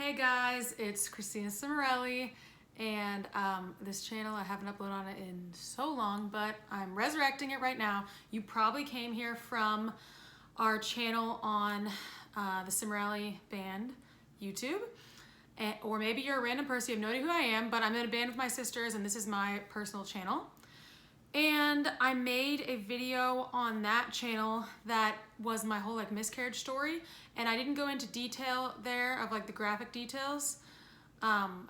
Hey guys, it's Christina Cimorelli, and this channel, I haven't uploaded on it in so long, but I'm resurrecting it right now. You probably came here from our channel on the Cimorelli band YouTube, or maybe you're a random person, you have no idea who I am, but I'm in a band with my sisters, and this is my personal channel. And I made a video on that channel that was my whole miscarriage story, and I didn't go into detail there of the graphic details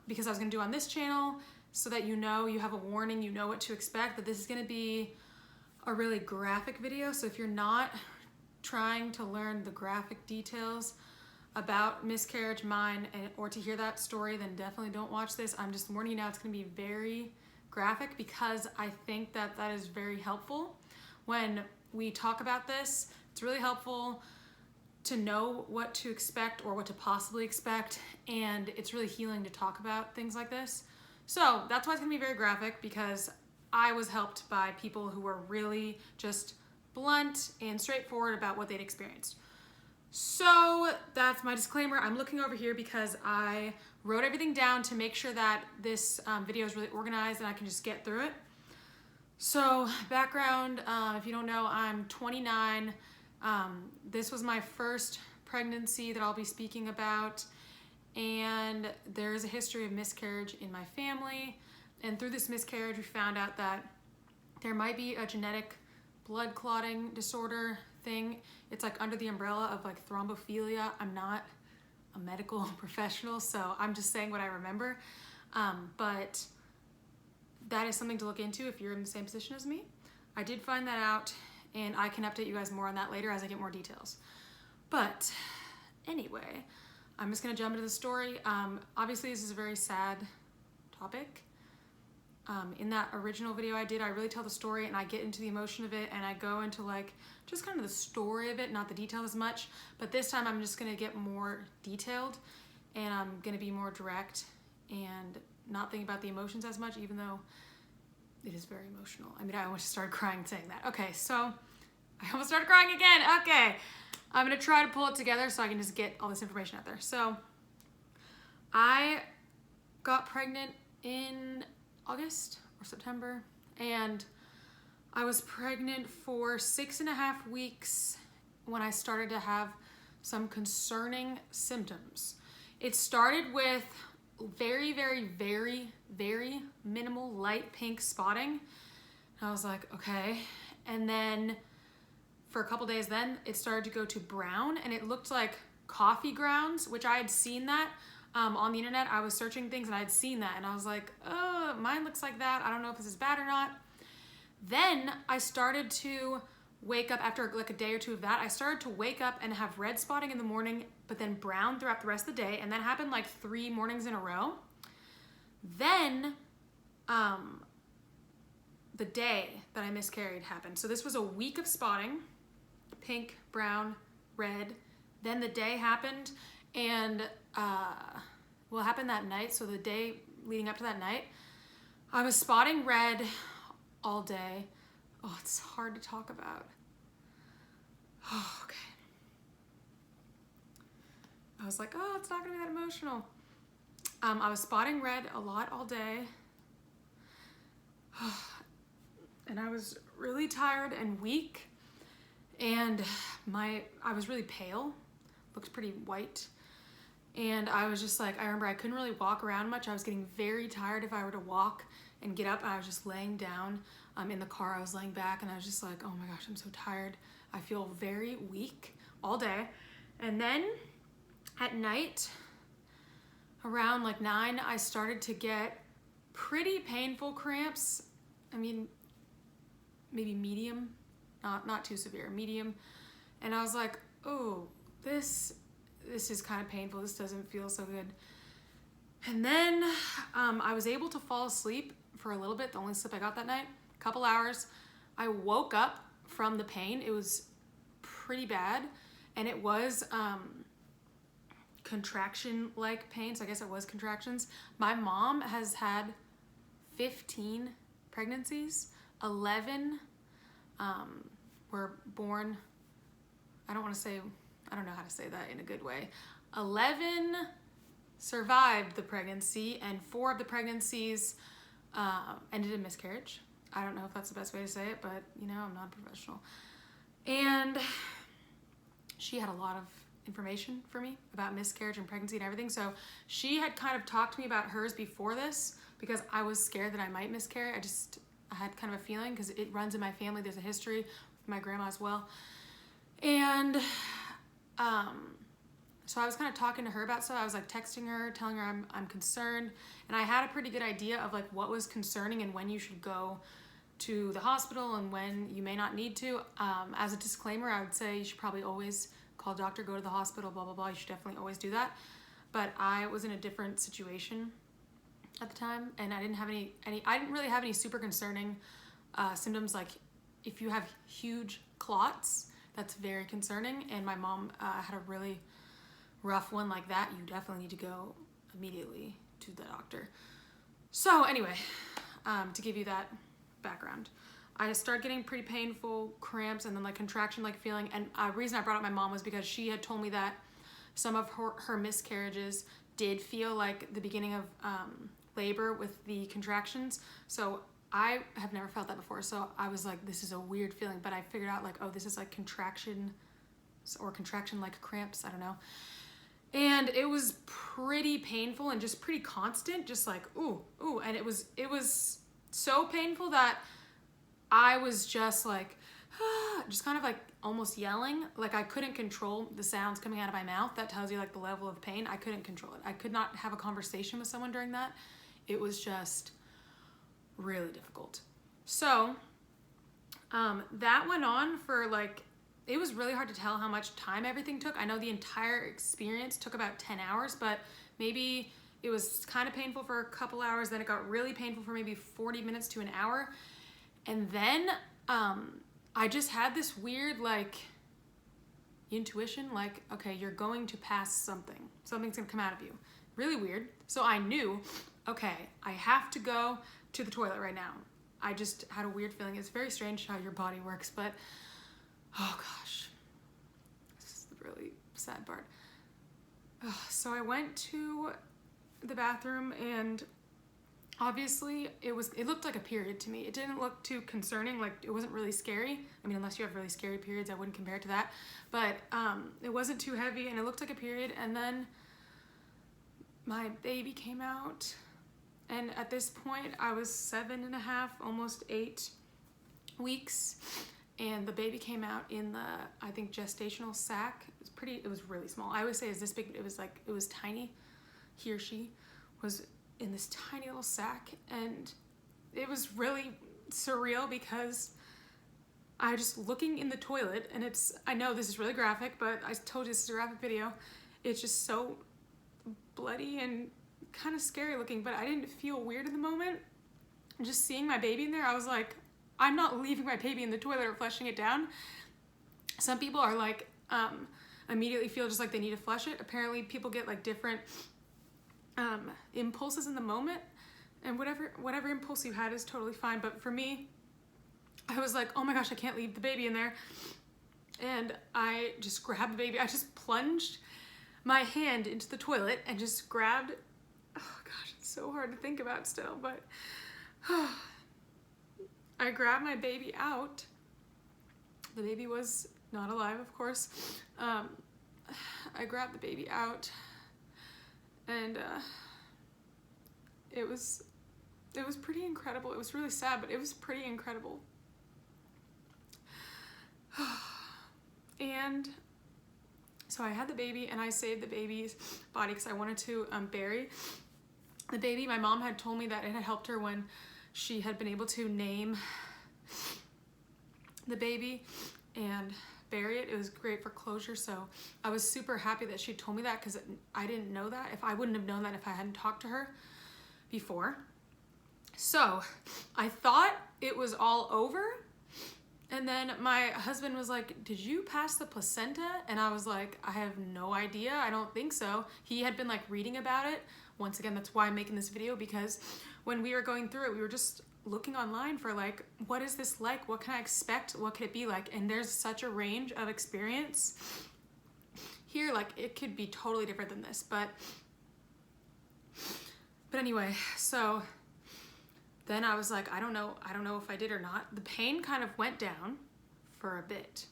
because I was gonna do on this channel so that you have a warning, you know what to expect, but this is gonna be a really graphic video. So if you're not trying to learn the graphic details about miscarriage, mine, or to hear that story, then definitely don't watch this. I'm just warning you now, it's gonna be very graphic because I think that is very helpful when we talk about this. It's really helpful to know what to expect or what to possibly expect, and it's really healing to talk about things like this. So that's why it's gonna be very graphic, because I was helped by people who were really just blunt and straightforward about what they'd experienced. So that's my disclaimer. I'm looking over here because I wrote everything down to make sure that this video is really organized and I can just get through it. So background, if you don't know, I'm 29. This was my first pregnancy that I'll be speaking about, and there's a history of miscarriage in my family. And through this miscarriage, we found out that there might be a genetic blood clotting disorder thing. It's under the umbrella of thrombophilia. I'm not a medical professional, so I'm just saying what I remember. But that is something to look into if you're in the same position as me. I did find that out, and I can update you guys more on that later as I get more details. But anyway, I'm just gonna jump into the story. Obviously, this is a very sad topic. In that original video I did, I really tell the story and I get into the emotion of it, and I go into just kind of the story of it, not the detail as much. But this time I'm just gonna get more detailed, and I'm gonna be more direct and not think about the emotions as much, even though it is very emotional. I mean, I almost started crying saying that. Okay, so I almost started crying again. Okay, I'm gonna try to pull it together so I can just get all this information out there. So I got pregnant in August or September, and I was pregnant for 6.5 weeks when I started to have some concerning symptoms. It started with very, very, very, very minimal light pink spotting. And I was like, okay. And then for a couple days then, it started to go to brown, and it looked like coffee grounds, which I had seen that on the internet. I was searching things and I had seen that, and I was like, oh, mine looks like that. I don't know if this is bad or not. Then I started to wake up after a day or two of that. I started to wake up and have red spotting in the morning, but then brown throughout the rest of the day, and that happened 3 mornings in a row. Then the day that I miscarried happened. So this was a week of spotting, pink, brown, red. Then the day happened, and what happened that night, so the day leading up to that night, I was spotting red all day. Oh, it's hard to talk about. Oh, okay. I was like, oh, it's not gonna be that emotional. I was spotting red a lot all day. And I was really tired and weak, and I was really pale, looked pretty white. And I was just I remember I couldn't really walk around much. I was getting very tired if I were to walk and get up, and I was just laying down in the car. I was laying back, and I was just like, oh my gosh, I'm so tired. I feel very weak all day. And then at night, around 9, I started to get pretty painful cramps. I mean, maybe medium, not too severe, medium. And I was like, oh, this is kind of painful. This doesn't feel so good. And then I was able to fall asleep for a little bit, the only sleep I got that night, a couple hours. I woke up from the pain. It was pretty bad, and it was contraction-like pain, so I guess it was contractions. My mom has had 15 pregnancies. 11 were born, I don't know how to say that in a good way. 11 survived the pregnancy, and 4 of the pregnancies ended in miscarriage. I don't know if that's the best way to say it, but you know, I'm not a professional. And she had a lot of information for me about miscarriage and pregnancy and everything. So she had kind of talked to me about hers before this because I was scared that I might miscarry. I had kind of a feeling because it runs in my family. There's a history with my grandma as well. And so I was kind of talking to her about stuff. I was like texting her, telling her I'm concerned. And I had a pretty good idea of like what was concerning and when you should go to the hospital and when you may not need to. As a disclaimer, I would say you should probably always call a doctor, go to the hospital, blah, blah, blah. You should definitely always do that. But I was in a different situation at the time, and I didn't really have any super concerning symptoms. Like if you have huge clots, that's very concerning. And my mom had a really rough one like that. You definitely need to go immediately to the doctor. So anyway, to give you that background, I started getting pretty painful cramps and then like contraction like feeling. And the reason I brought up my mom was because she had told me that some of her miscarriages did feel like the beginning of labor with the contractions. So I have never felt that before. So I was like, this is a weird feeling, but I figured out like, oh, this is like contraction or contraction like cramps. I don't know. And it was pretty painful and just pretty constant, just like, ooh, ooh. And it was so painful that I was just like, just kind of like almost yelling. Like I couldn't control the sounds coming out of my mouth. That tells you like the level of pain. I couldn't control it. I could not have a conversation with someone during that. It was just really difficult. So that went on for like, it was really hard to tell how much time everything took. I know the entire experience took about 10 hours, but maybe it was kind of painful for a couple hours. Then it got really painful for maybe 40 minutes to an hour. And then I just had this weird like intuition, like, okay, you're going to pass something. Something's gonna come out of you. Really weird. So I knew, okay, I have to go to the toilet right now. I just had a weird feeling. It's very strange how your body works, but oh gosh, this is the really sad part. So I went to the bathroom and obviously it looked like a period to me. It didn't look too concerning, like it wasn't really scary. I mean, unless you have really scary periods, I wouldn't compare it to that. But it wasn't too heavy and it looked like a period. And then my baby came out. And at this point I was 7.5, almost 8 weeks. And the baby came out in the, I think, gestational sac. It was really small. I always say it's this big, but it was tiny. He or she was in this tiny little sack, and it was really surreal because I was just looking in the toilet, and I know this is really graphic, but I told you this is a graphic video. It's just so bloody and kind of scary looking, but I didn't feel weird in the moment. Just seeing my baby in there, I was like, I'm not leaving my baby in the toilet or flushing it down. Some people are like, immediately feel just like they need to flush it. Apparently people get like different impulses in the moment, and whatever impulse you had is totally fine. But for me, I was like, oh my gosh, I can't leave the baby in there. And I just grabbed the baby. I just plunged my hand into the toilet and just grabbed, oh gosh, it's so hard to think about still, but I grabbed my baby out. The baby was not alive, of course. I grabbed the baby out, and it was pretty incredible. It was really sad, but it was pretty incredible. And so I had the baby, and I saved the baby's body because I wanted to bury the baby. My mom had told me that it had helped her when she had been able to name the baby and bury it. It was great for closure, so I was super happy that she told me that because I didn't know that. I wouldn't have known that if I hadn't talked to her before. So I thought it was all over, and then my husband was like, did you pass the placenta? And I was like, I have no idea. I don't think so. He had been like reading about it. Once again, that's why I'm making this video, because when we were going through it, we were just looking online for like, what is this like? What can I expect? What could it be like? And there's such a range of experience here. Like it could be totally different than this, but But anyway, so then I was like, I don't know if I did or not. The pain kind of went down for a bit,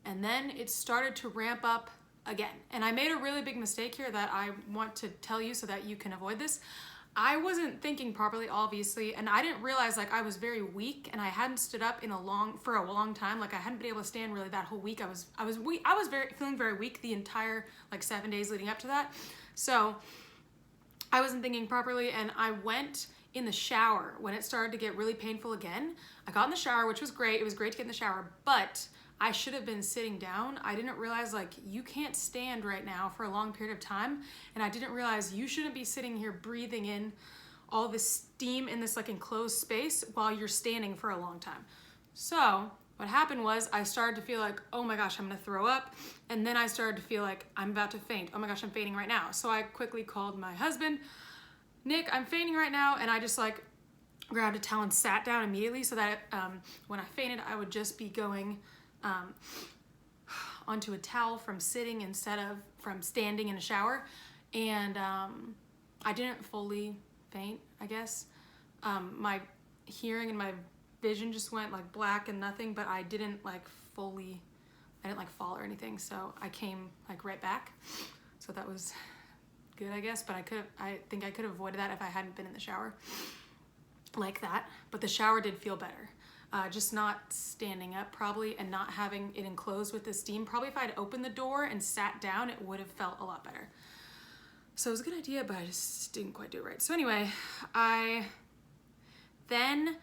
and then it started to ramp up again. And I made a really big mistake here that I want to tell you so that you can avoid this. I wasn't thinking properly, obviously, and I didn't realize like I was very weak and I hadn't stood up for a long time. Like I hadn't been able to stand really that whole week. I was feeling very weak the entire like 7 days leading up to that. So I wasn't thinking properly, and I went in the shower when it started to get really painful again. I got in the shower, which was great. It was great to get in the shower, but I should have been sitting down. I didn't realize like you can't stand right now for a long period of time. And I didn't realize you shouldn't be sitting here breathing in all this steam in this like enclosed space while you're standing for a long time. So what happened was I started to feel like, oh my gosh, I'm gonna throw up. And then I started to feel like I'm about to faint. Oh my gosh, I'm fainting right now. So I quickly called my husband, Nick, I'm fainting right now. And I just like grabbed a towel and sat down immediately so that when I fainted, I would just be going onto a towel from sitting instead of from standing in a shower. And I didn't fully faint, I guess. My hearing and my vision just went like black and nothing, but I didn't like fall or anything. So I came like right back. So that was good, I guess, but I think I could have avoided that if I hadn't been in the shower like that. But the shower did feel better. Just not standing up probably and not having it enclosed with the steam. Probably if I'd opened the door and sat down, it would have felt a lot better. So it was a good idea, but I just didn't quite do it right. So anyway, the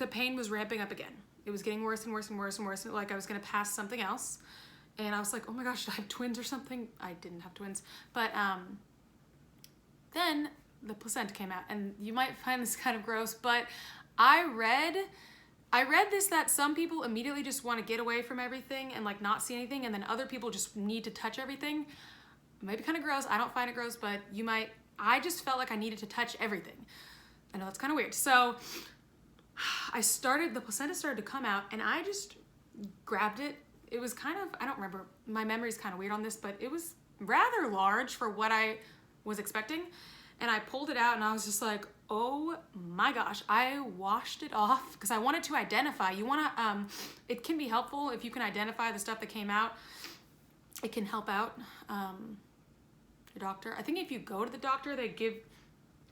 pain was ramping up again. It was getting worse and worse and worse and worse. Like I was gonna pass something else. And I was like, oh my gosh, did I have twins or something? I didn't have twins. But then the placenta came out, and you might find this kind of gross, but I read this that some people immediately just want to get away from everything and like not see anything, and then other people just need to touch everything. It might be kind of gross. I don't find it gross, but you might. I just felt like I needed to touch everything. I know that's kind of weird. So the placenta started to come out, and I just grabbed it. It was kind of, I don't remember, my memory's kind of weird on this, but it was rather large for what I was expecting. And I pulled it out, and I was just like, oh my gosh. I washed it off because I wanted to identify. You want to, it can be helpful if you can identify the stuff that came out. It can help out your doctor. I think if you go to the doctor,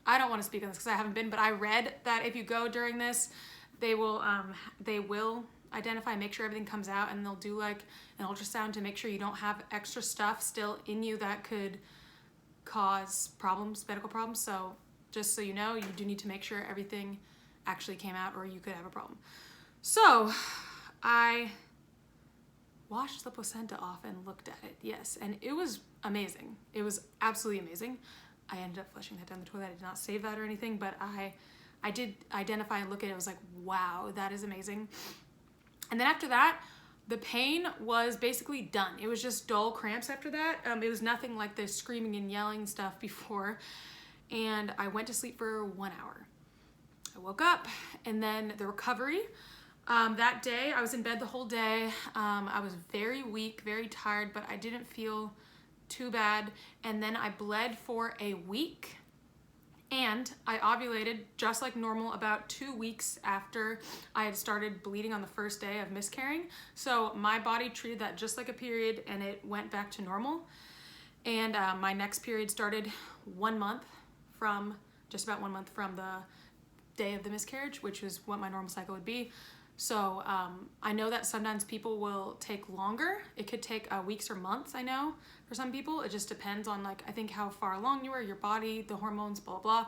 I don't want to speak on this because I haven't been, but I read that if you go during this, they will identify, make sure everything comes out, and they'll do like an ultrasound to make sure you don't have extra stuff still in you that could cause problems, medical problems. So just so you know, you do need to make sure everything actually came out, or you could have a problem. So I washed the placenta off and looked at it, yes, and it was amazing. It was absolutely amazing. I ended up flushing that down the toilet. I did not save that or anything, but I did identify and look at it. I was like, wow, that is amazing. And then after that, the pain was basically done. It was just dull cramps after that. It was nothing like the screaming and yelling stuff before. And I went to sleep for 1 hour. I woke up, and then the recovery. That day, I was in bed the whole day. I was very weak, very tired, but I didn't feel too bad. And then I bled for a week. And I ovulated just like normal about 2 weeks after I had started bleeding on the first day of miscarrying. So my body treated that just like a period, and it went back to normal. And my next period started 1 month from, just about 1 month from the day of the miscarriage, which is what my normal cycle would be. So I know that sometimes people will take longer. It could take weeks or months, I know, for some people. It just depends on, like, I think how far along you are, your body, the hormones, blah, blah, blah.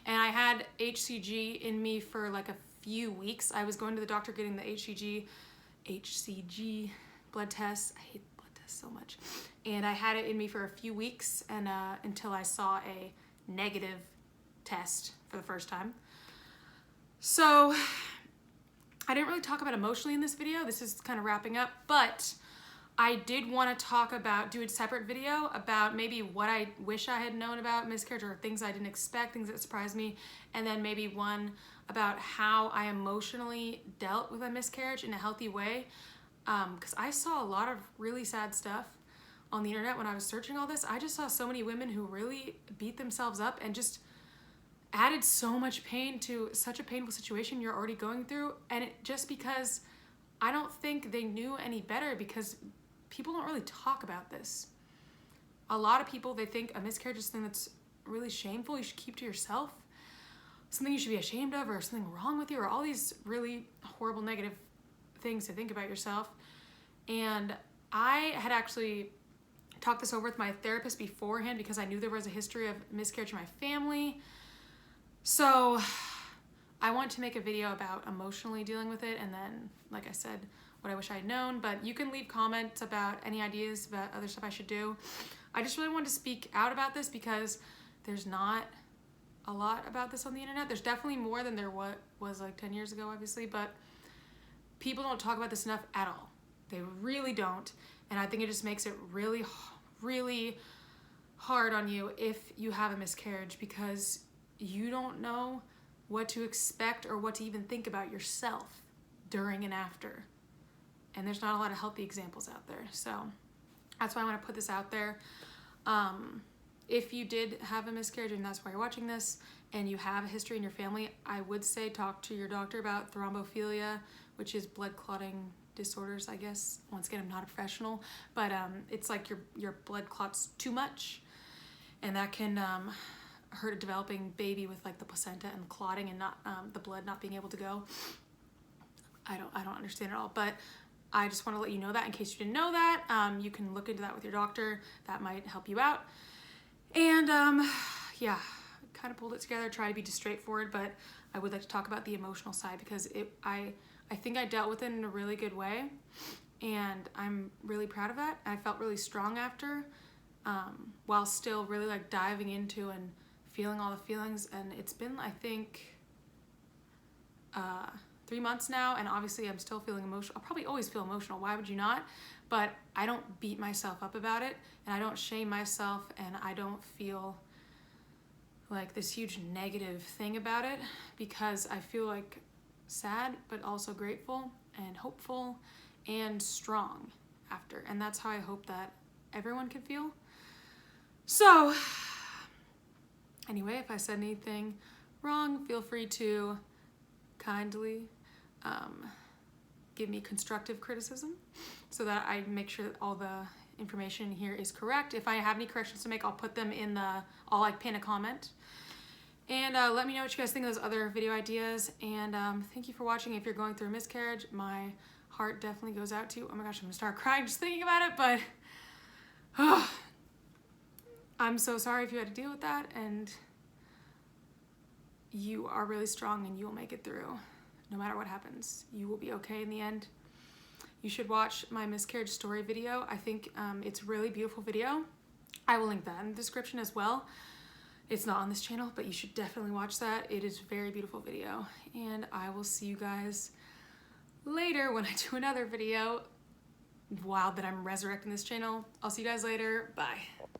And I had HCG in me for like a few weeks. I was going to the doctor getting the HCG blood tests. I hate blood tests so much. And I had it in me for a few weeks, and until I saw a negative test for the first time. So I didn't really talk about emotionally in this video. This is kind of wrapping up, but I did want to do a separate video about maybe what I wish I had known about miscarriage, or things I didn't expect, things that surprised me, and then maybe one about how I emotionally dealt with a miscarriage in a healthy way, because I saw a lot of really sad stuff on the internet when I was searching all this, I just saw so many women who really beat themselves up and just added so much pain to such a painful situation you're already going through. And just because I don't think they knew any better, because people don't really talk about this. A lot of people, they think a miscarriage is something that's really shameful, you should keep to yourself, something you should be ashamed of, or something wrong with you, or all these really horrible negative things to think about yourself. And I had actually talked this over with my therapist beforehand because I knew there was a history of miscarriage in my family. So I want to make a video about emotionally dealing with it, and then, like I said, what I wish I had known. But you can leave comments about any ideas about other stuff I should do. I just really wanted to speak out about this because there's not a lot about this on the internet. There's definitely more than there was like 10 years ago, obviously, but people don't talk about this enough at all. They really don't. And I think it just makes it really, really hard on you if you have a miscarriage, because you don't know what to expect or what to even think about yourself during and after. And there's not a lot of healthy examples out there. So that's why I want to put this out there. If you did have a miscarriage and that's why you're watching this, and you have a history in your family, I would say talk to your doctor about thrombophilia, which is blood clotting disorders, I guess. Once again, I'm not a professional, but it's like your blood clots too much, and that can hurt a developing baby with like the placenta and clotting and not the blood not being able to go. I don't understand it all, but I just want to let you know that in case you didn't know that. You can look into that with your doctor. That might help you out. And yeah, kind of pulled it together, try to be just straightforward, but I would like to talk about the emotional side because I think I dealt with it in a really good way, and I'm really proud of that. I felt really strong after, while still really like diving into and feeling all the feelings. And it's been, I think, 3 months now, and obviously I'm still feeling emotional. I'll probably always feel emotional. Why would you not? But I don't beat myself up about it, and I don't shame myself, and I don't feel like this huge negative thing about it, because I feel like sad, but also grateful and hopeful and strong after. And that's how I hope that everyone can feel. So anyway, if I said anything wrong, feel free to kindly give me constructive criticism so that I make sure that all the information here is correct. If I have any corrections to make, I'll put them in I'll like pin a comment. And let me know what you guys think of those other video ideas. And thank you for watching. If you're going through a miscarriage, my heart definitely goes out to you. Oh my gosh, I'm gonna start crying just thinking about it, but I'm so sorry if you had to deal with that, and you are really strong and you will make it through. No matter what happens, you will be okay in the end. You should watch my miscarriage story video. I think it's a really beautiful video. I will link that in the description as well. It's not on this channel, but you should definitely watch that. It is a very beautiful video. And I will see you guys later when I do another video. Wow, that I'm resurrecting this channel. I'll see you guys later. Bye.